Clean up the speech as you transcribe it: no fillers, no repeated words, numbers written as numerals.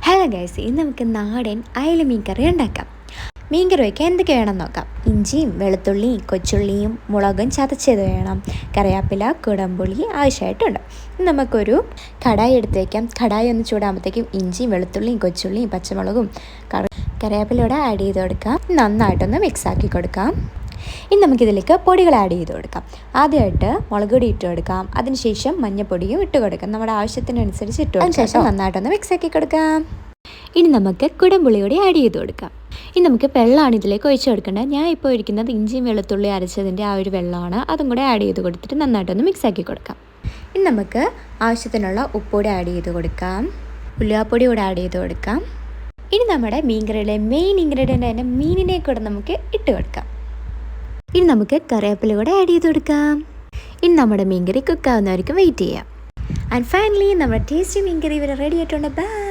Hello guys, ഇന്ന് നമുക്ക് നാടൻ അയല മീൻ കറി ഉണ്ടാക്കാം. മീൻ കറി വയ്ക്കാൻ എന്തൊക്കെ വേണം നോക്കാം. ഇഞ്ചിയും വെളുത്തുള്ളിയും കൊച്ചുള്ളിയും മുളകും ചതച്ചത് വേണം. കറിവേപ്പില, കുടംപുളി ആവശ്യമായിട്ടുണ്ട്. നമുക്കൊരു കടായി എടുത്ത് വയ്ക്കാം. കടായി ഒന്ന് ചൂടാകുമ്പോഴത്തേക്കും ഇഞ്ചിയും വെളുത്തുള്ളിയും കൊച്ചുള്ളിയും പച്ചമുളകും കറിവേപ്പിലൂടെ ആഡ് ചെയ്ത് കൊടുക്കാം. നന്നായിട്ടൊന്ന് മിക്സാക്കി കൊടുക്കാം. ഇനി നമുക്കിതിലേക്ക് പൊടികൾ ആഡ് ചെയ്ത് കൊടുക്കാം. ആദ്യമായിട്ട് മുളക് പൊടി ഇട്ട് കൊടുക്കാം. അതിനുശേഷം മഞ്ഞൾപ്പൊടിയും ഇട്ട് കൊടുക്കാം. നമ്മുടെ ആവശ്യത്തിനനുസരിച്ച് ഇട്ട് കൊടുക്കാം. അതിനുശേഷം നന്നായിട്ടൊന്ന് മിക്സാക്കി കൊടുക്കാം. ഇനി നമുക്ക് കുടംപുളി കൂടി ആഡ് ചെയ്ത് കൊടുക്കാം. ഇനി നമുക്ക് വെള്ളമാണ് ഇതിലേക്ക് ഒഴിച്ച് കൊടുക്കേണ്ടത്. ഞാൻ ഇപ്പോൾ ഒഴിക്കുന്നത് ഇഞ്ചിയും വെളുത്തുള്ളി അരച്ചതിൻ്റെ ആ ഒരു വെള്ളമാണ്. അതും കൂടെ ആഡ് ചെയ്ത് കൊടുത്തിട്ട് നന്നായിട്ടൊന്ന് മിക്സാക്കി കൊടുക്കാം. ഇനി നമുക്ക് ആവശ്യത്തിനുള്ള ഉപ്പുകൂടി ആഡ് ചെയ്ത് കൊടുക്കാം. ഉലുവാപ്പൊടി കൂടെ ആഡ് ചെയ്ത് കൊടുക്കാം. ഇനി നമ്മുടെ മീൻ കറിയിലെ മെയിൻ ഇൻഗ്രീഡിയൻ്റ് ആയ മീനിനെ കൂടെ നമുക്ക് ഇട്ട് കൊടുക്കാം. ഇനി നമുക്ക് കറിവേപ്പില കൂടെ ആഡ് ചെയ്ത് കൊടുക്കാം. ഇനി നമ്മുടെ മീൻകറി കുക്കാവുന്നവർക്ക് വെയിറ്റ് ചെയ്യാം. ആൻഡ് ഫൈനലി നമ്മുടെ ടേസ്റ്റി മീൻകറി ഇവിടെ റെഡി ആയിട്ടുണ്ട്. ബൈ.